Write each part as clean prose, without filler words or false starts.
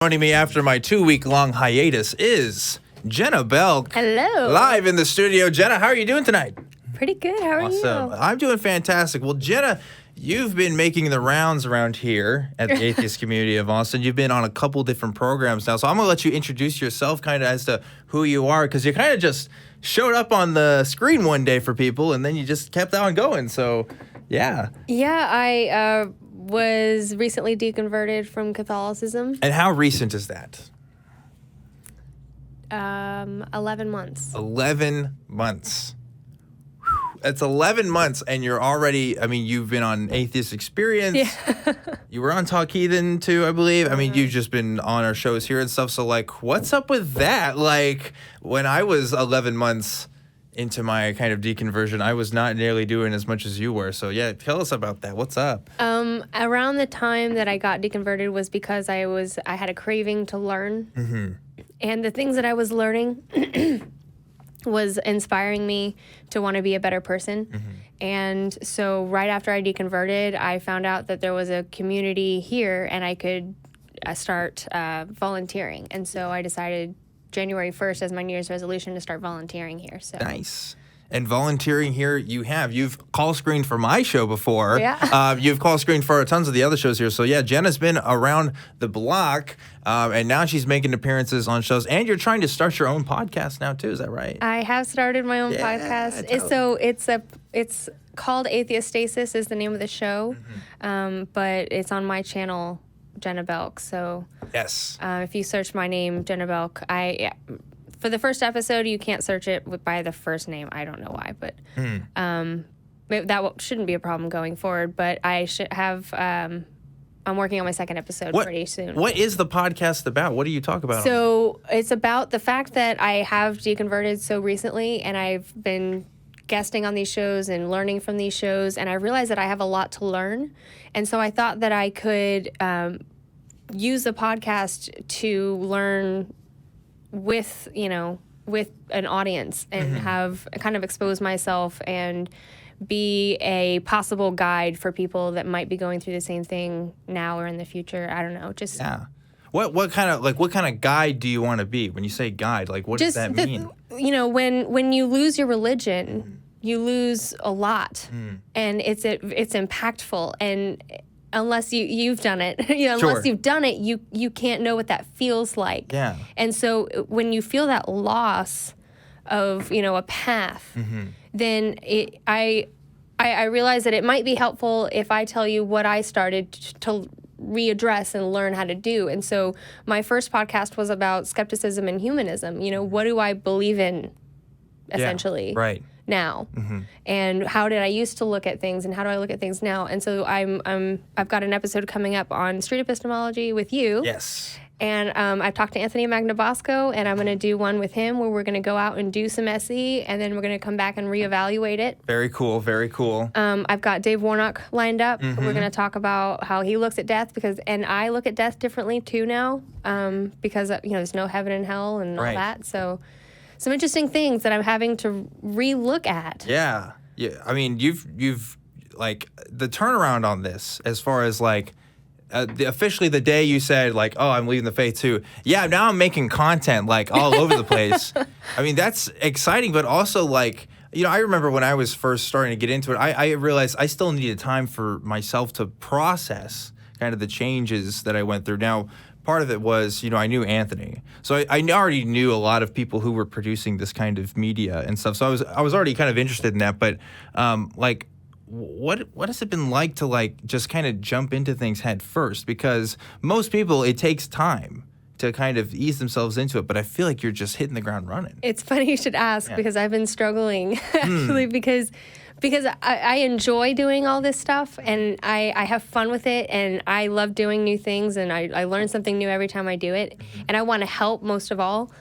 Joining me after my 2-week-long hiatus is Jenna Belk. Hello. Live in the studio. Jenna, how are you doing tonight? Pretty good. How are Awesome. you? I'm doing fantastic. Well, Jenna, you've been making the rounds around here at the atheist community of Austin. You've been on a couple different programs now, so I'm going to let you introduce yourself kind of as to who you are, because you kind of just showed up on the screen one day for people, and then you just kept on going, so yeah. Yeah, I was recently deconverted from Catholicism. And how recent is that? 11 months. 11 months. It's 11 months, and you're already, I mean, you've been on Atheist Experience. Yeah. You were on CallIn too, I believe. I mean, you've just been on our shows here and stuff. So, like, what's up with that? Like, when I was 11 months into my kind of deconversion, I was not nearly doing as much as you were. So, yeah, tell us about that. What's up? Around the time that I got deconverted was because I had a craving to learn. Mm-hmm. And the things that I was learning was inspiring me to want to be a better person. Mm-hmm. And so right after I deconverted, I found out that there was a community here and I could start volunteering. And so I decided January 1st as my New Year's resolution to start volunteering here. So Nice. And volunteering here, you've call screened for my show before. Yeah. You've call screened for tons of the other shows here. So yeah, Jenna's been around the block, and now she's making appearances on shows. And you're trying to start your own podcast now too. Is that right? I have started my own Yeah, podcast. tell It's called Atheist Stasis is the name of the show, but it's on my channel, Jenna Belk. So Yes. if you search my name, Jenna Belk, for the first episode, you can't search it by the first name. I don't know why, but that shouldn't be a problem going forward. But I should have. I'm working on my second episode pretty soon. What is the podcast about? What do you talk about? So it's about the fact that I have deconverted so recently, and I've been guesting on these shows and learning from these shows, and I realized that I have a lot to learn, and so I thought that I could use the podcast to learn with an audience and have kind of expose myself and be a possible guide for people that might be going through the same thing now or in the future. I don't know. Just yeah. What kind of guide do you want to be? When you say guide, like what does that mean? When you lose your religion, you lose a lot, and it's impactful. And unless you've done it, unless you've done it, you can't know what that feels like. Yeah. And so when you feel that loss of a path, then I realize that it might be helpful if I tell you what I started to readdress and learn how to do. And so my first podcast was about skepticism and humanism. What do I believe in, essentially? Yeah, right. Now, and how did I used to look at things, and how do I look at things now? And so I've got an episode coming up on street epistemology with you. Yes. And I've talked to Anthony Magnabosco, and I'm going to do one with him where we're going to go out and do some SE, and then we're going to come back and reevaluate it. Very cool. Very cool. I've got Dave Warnock lined up. We're going to talk about how he looks at death, and I look at death differently too now, because there's no heaven and hell and all that. So some interesting things that I'm having to re-look at. Yeah. Yeah. I mean, you've like the turnaround on this as far as like officially the day you said like, oh, I'm leaving the faith too. Yeah. Now I'm making content like all over the place. I mean, that's exciting, but also like, I remember when I was first starting to get into it, I realized I still needed time for myself to process kind of the changes that I went through. Now, part of it was, I knew Anthony. So I already knew a lot of people who were producing this kind of media and stuff. So I was already kind of interested in that. But like, what has it been like to like just kind of jump into things head first? Because most people, it takes time to kind of ease themselves into it. But I feel like you're just hitting the ground running. It's funny you should ask because I've been struggling actually because I enjoy doing all this stuff, and I have fun with it, and I love doing new things, and I learn something new every time I do it, and I want to help most of all.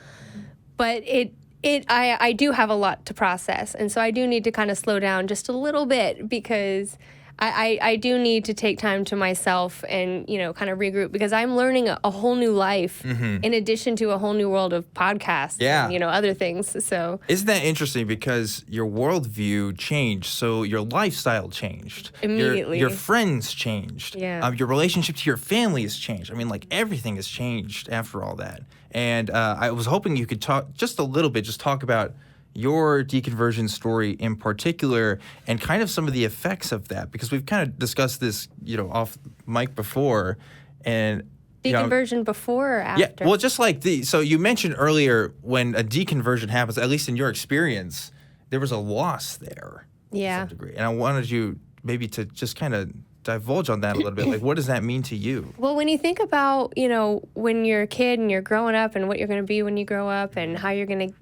But I do have a lot to process, and so I do need to kind of slow down just a little bit because I do need to take time to myself and, kind of regroup because I'm learning a whole new life in addition to a whole new world of podcasts and, other things. So isn't that interesting because your worldview changed, so your lifestyle changed. Immediately. Your friends changed. Yeah. Your relationship to your family has changed. I mean, like everything has changed after all that. And I was hoping you could talk just a little bit, just talk about your deconversion story in particular and kind of some of the effects of that, because we've kind of discussed this, off mic before. And deconversion before or after? Yeah, well, just like so you mentioned earlier when a deconversion happens, at least in your experience, there was a loss there to some degree. And I wanted you maybe to just kind of divulge on that a little bit. Like, what does that mean to you? Well, when you think about, when you're a kid and you're growing up and what you're going to be when you grow up and how you're going to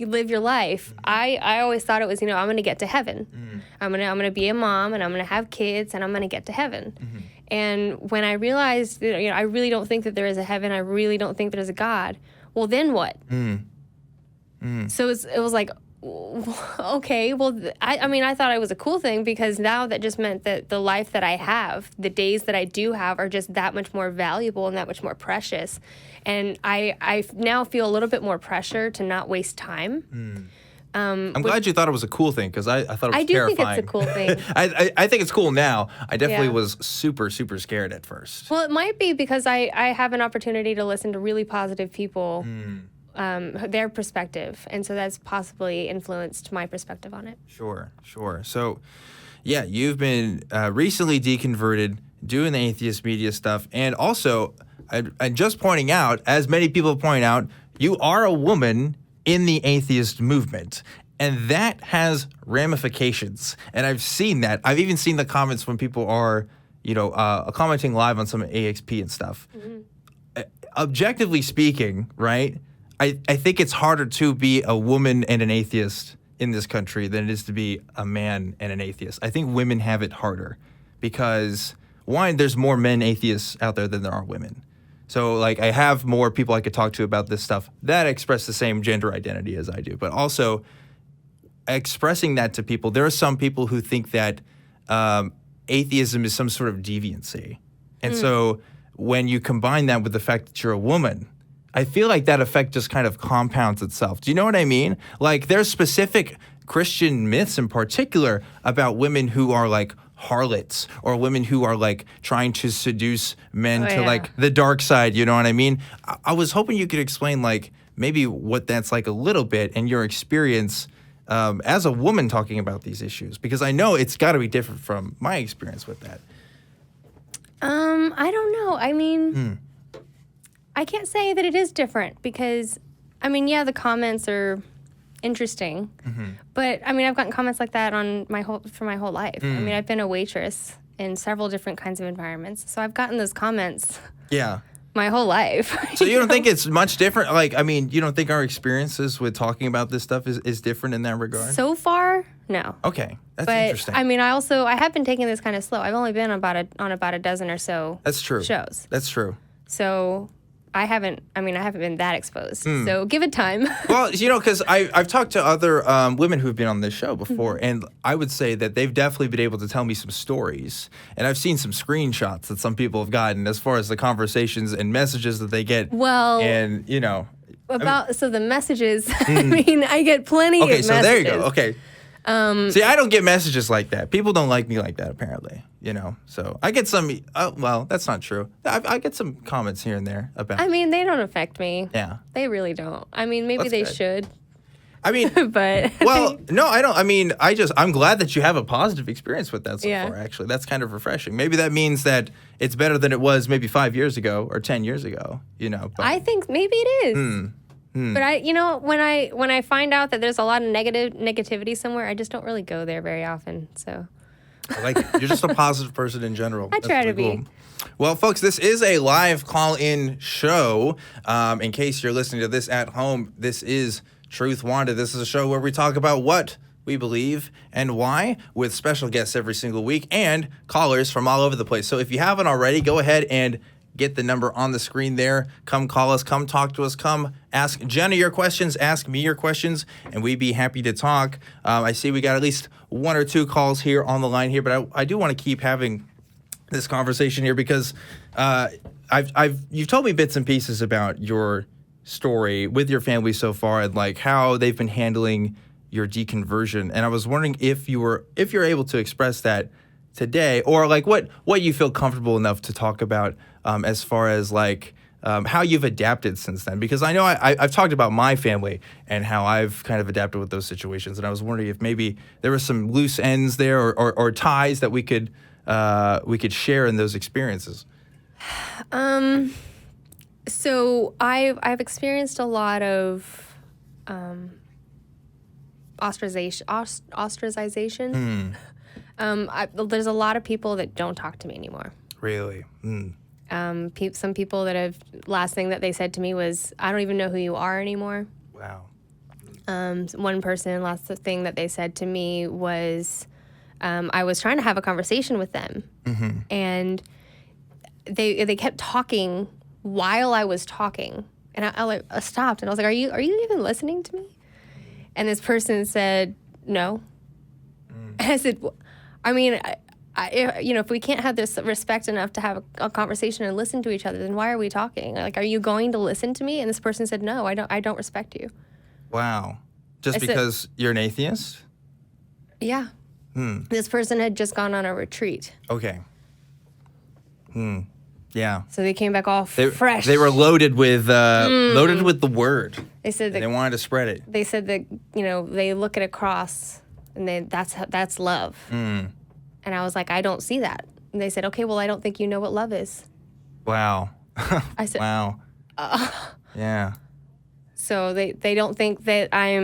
live your life, I always thought it was, I'm going to get to heaven. I'm going to be a mom and I'm going to have kids and I'm going to get to heaven. And when I realized that, I really don't think that there is a heaven, I really don't think there's a God, well, then what? So it was like, okay, well, I thought it was a cool thing because now that just meant that the life that I have, the days that I do have are just that much more valuable and that much more precious. And I now feel a little bit more pressure to not waste time. I'm glad you thought it was a cool thing because I thought it was I do terrifying. think it's a cool thing. I think it's cool now. I definitely was super, super scared at first. Well, it might be because I have an opportunity to listen to really positive people, their perspective. And so that's possibly influenced my perspective on it. Sure. So, yeah, you've been recently deconverted, doing the atheist media stuff. And also, I'm just pointing out, as many people point out, you are a woman in the atheist movement. And that has ramifications. And I've seen that. I've even seen the comments when people are, commenting live on some AXP and stuff. Objectively speaking, right, I think it's harder to be a woman and an atheist in this country than it is to be a man and an atheist. I think women have it harder because, one, there's more men atheists out there than there are women. So, like, I have more people I could talk to about this stuff that express the same gender identity as I do. But also, expressing that to people, there are some people who think that atheism is some sort of deviancy. And so, when you combine that with the fact that you're a woman, I feel like that effect just kind of compounds itself. Do you know what I mean? Like, there's specific Christian myths in particular about women who are, like, harlots or women who are, like, trying to seduce men to, like, the dark side. You know what I mean? I was hoping you could explain, like, maybe what that's like a little bit and your experience as a woman talking about these issues, because I know it's got to be different from my experience with that. I don't know. I mean, I can't say that it is different because, the comments are interesting, but I've gotten comments like that for my whole life. I've been a waitress in several different kinds of environments, so I've gotten those comments. Yeah. My whole life. So you don't think it's much different? Like, you don't think our experiences with talking about this stuff is different in that regard? So far, no. Okay, that's interesting. I have been taking this kind of slow. I've only been on about a dozen or so. That's true. Shows. That's true. So I haven't been that exposed. So give it time. Well, because I've talked to other women who've been on this show before, and I would say that they've definitely been able to tell me some stories. And I've seen some screenshots that some people have gotten as far as the conversations and messages that they get. Well, and, so the messages, I get plenty of messages. Okay, so there you go. Okay. See, I don't get messages like that. People don't like me like that, apparently. So I get some. Well, that's not true. I get some comments here and there about. They don't affect me. Yeah, they really don't. Maybe that's they should. But well, no, I don't. I'm glad that you have a positive experience with that so far. Actually, that's kind of refreshing. Maybe that means that it's better than it was maybe 5 years ago or 10 years ago. But I think maybe it is. But when I find out that there's a lot of negativity somewhere, I just don't really go there very often. So, you're just a positive person in general. I try to be. Cool. Well, folks, this is a live call-in show. In case you're listening to this at home, this is Truth Wanted. This is a show where we talk about what we believe and why, with special guests every single week and callers from all over the place. So if you haven't already, go ahead and get the number on the screen there. Come call us. Come talk to us. Come ask Jenna your questions. Ask me your questions, and we'd be happy to talk. I see we got at least 1 or 2 calls here on the line here, but I do want to keep having this conversation here because you've told me bits and pieces about your story with your family so far and like how they've been handling your deconversion, and I was wondering if you're able to express that today, or like what you feel comfortable enough to talk about as far as like how you've adapted since then, because I know I've talked about my family and how I've kind of adapted with those situations, and I was wondering if maybe there were some loose ends there or ties that we could share in those experiences. So I've experienced a lot of ostracization. There's a lot of people that don't talk to me anymore. Really? Some people that have, last thing that they said to me was, I don't even know who you are anymore. Wow. One person, last thing that they said to me was, I was trying to have a conversation with them, and they kept talking while I was talking, and I stopped, and I was like, "Are you even listening to me?" And this person said, "No." And I said, "I mean, if we can't have this respect enough to have a conversation and listen to each other, then why are we talking? Like, are you going to listen to me?" And this person said, "No, I don't respect you." Wow. Just because you're an atheist? Yeah. This person had just gone on a retreat. Okay. Yeah. So they came back all fresh. They were loaded with the word. They said that they wanted to spread it. They said that they look at a cross and that's love. And I was like, I don't see that. And they said, okay, well, I don't think you know what love is. Wow. I said, wow. Yeah. So they don't think that I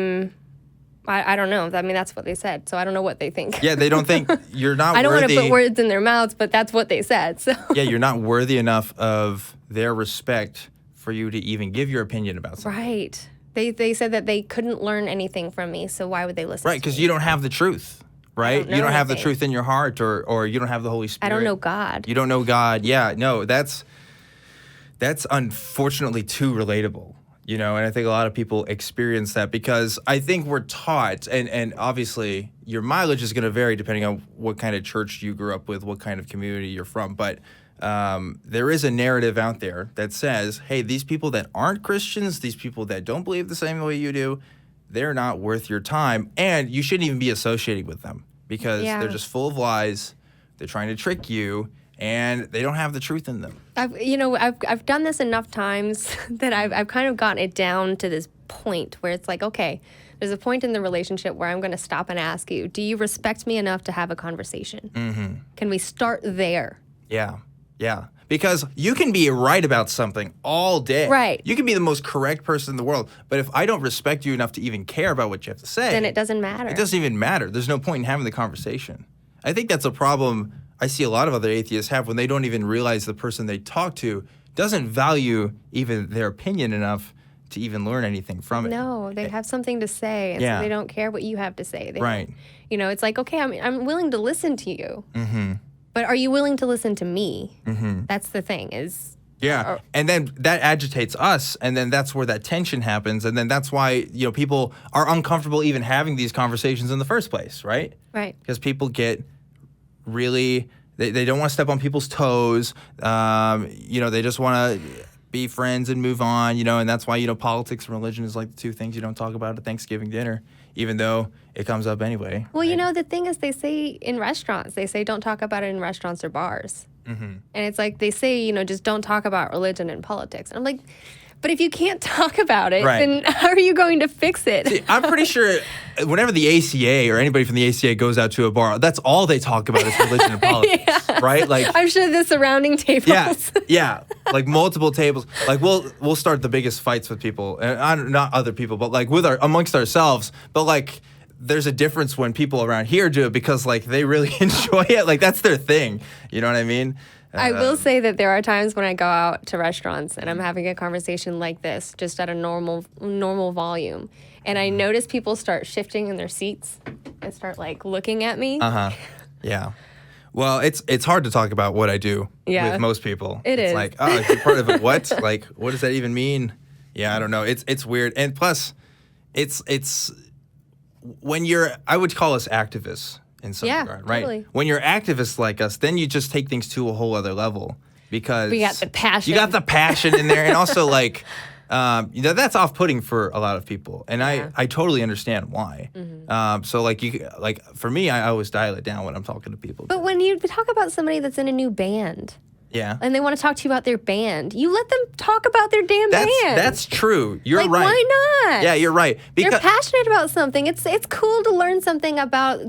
don't know. I mean, that's what they said. So I don't know what they think. Yeah, they don't think you're not worthy. I don't want to put words in their mouths, but that's what they said. So yeah, you're not worthy enough of their respect for you to even give your opinion about something. Right. They said that they couldn't learn anything from me, so why would they listen to me? Right, because you don't have the truth, right? You don't have the anything. truth in your heart, or you don't have the Holy Spirit. I don't know God. You don't know God. Yeah, no, that's unfortunately too relatable. And I think a lot of people experience that because I think we're taught, and obviously your mileage is going to vary depending on what kind of church you grew up with, what kind of community you're from. But there is a narrative out there that says, hey, these people that aren't Christians, these people that don't believe the same way you do, they're not worth your time. And you shouldn't even be associating with them because they're just full of lies. They're trying to trick you. And they don't have the truth in them. I've done this enough times that I've kind of gotten it down to this point where it's like, okay, there's a point in the relationship where I'm going to stop and ask you, do you respect me enough to have a conversation? Can we start there? Yeah. Because you can be right about something all day. Right. You can be the most correct person in the world. But if I don't respect you enough to even care about what you have to say, then it doesn't matter. It doesn't even matter. There's no point in having the conversation. I think that's a problem I see a lot of other atheists have when they don't even realize the person they talk to doesn't value even their opinion enough to even learn anything from it. No, they have something to say, and so they don't care what you have to say. Right. It's like, okay, I'm willing to listen to you, but are you willing to listen to me? That's the thing is. Yeah, and then that agitates us, and then that's where that tension happens, and then that's why people are uncomfortable even having these conversations in the first place, right? Right. Because people get really, they don't want to step on people's toes. They just want to be friends and move on, and that's why, politics and religion is like the two things you don't talk about at Thanksgiving dinner, even though it comes up anyway. Well, right? The thing is, they say in restaurants, don't talk about it in restaurants or bars. And it's like they say, just don't talk about religion and politics. And I'm like, but if you can't talk about it, then how are you going to fix it? See, I'm pretty sure whenever the ACA or anybody from the ACA goes out to a bar, that's all they talk about is religion and politics, right? Like, I'm sure the surrounding tables. Yeah, like multiple tables. Like we'll start the biggest fights with people, and not other people, but like amongst ourselves. But like, there's a difference when people around here do it because like they really enjoy it. Like that's their thing. You know what I mean? I will say that there are times when I go out to restaurants and I'm having a conversation like this, just at a normal volume, and I notice people start shifting in their seats and start like looking at me. Yeah. Well, it's hard to talk about what I do with most people. It's like, oh, you're part of it. What? Like, what does that even mean? Yeah, I don't know. It's weird. And plus, it's when I would call us activists in some regard, right? Totally. When you're activists like us, then you just take things to a whole other level because we got the passion. You got the passion in there, and also like. That's off-putting for a lot of people, and I totally understand why. So like for me, I always dial it down when I'm talking to people. But when you talk about somebody that's in a new band, and they want to talk to you about their band, you let them talk about their damn band. That's true. You're right. Why not? Yeah, you're right. Because they're passionate about something. It's cool to learn something about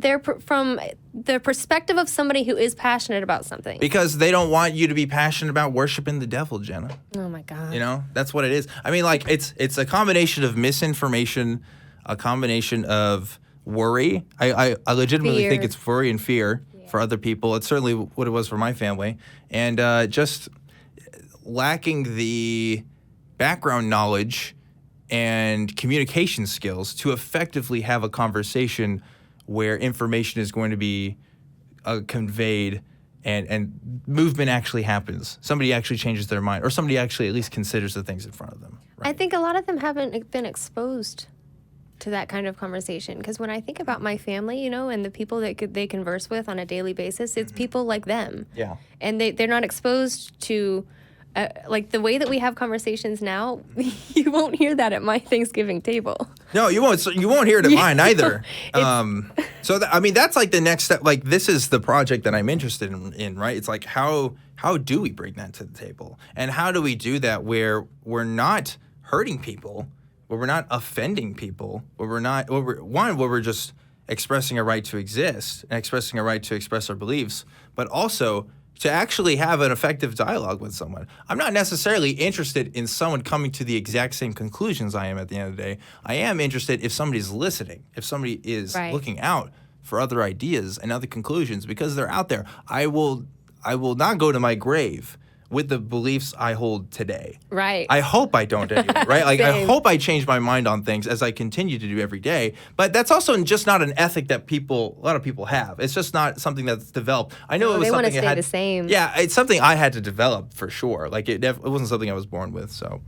from the perspective of somebody who is passionate about something. Because they don't want you to be passionate about worshiping the devil, Jenna. Oh my God. You know, that's what it is. I mean, like it's a combination of misinformation, a combination of worry. I legitimately think it's worry and fear for other people. It's certainly what it was for my family. And just lacking the background knowledge and communication skills to effectively have a conversation where information is going to be conveyed and movement actually happens. Somebody actually changes their mind, or somebody actually at least considers the things in front of them. Right? I think a lot of them haven't been exposed to that kind of conversation. Because when I think about my family, you know, and the people that they converse with on a daily basis, it's people like them. Yeah. And they're not exposed to, like the way that we have conversations now, you won't hear that at my Thanksgiving table. No, you won't. You won't hear it at mine either. I mean, that's like the next step. Like, this is the project that I'm interested in, right? It's like, how do we bring that to the table? And how do we do that where we're not hurting people, where we're not offending people, where we're just expressing a right to exist and expressing a right to express our beliefs, but also to actually have an effective dialogue with someone. I'm not necessarily interested in someone coming to the exact same conclusions I am at the end of the day. I am interested if somebody's listening, if somebody is looking out for other ideas and other conclusions, because they're out there. I will not go to my grave with the beliefs I hold today. Right. I hope I don't anyway, right? Like, I hope I change my mind on things as I continue to do every day. But that's also just not an ethic that a lot of people have. It's just not something that's developed. I know it was something they want to stay the same. Yeah, it's something I had to develop for sure. Like, it wasn't something I was born with. So,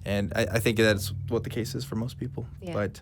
and I think that's what the case is for most people. Yeah. But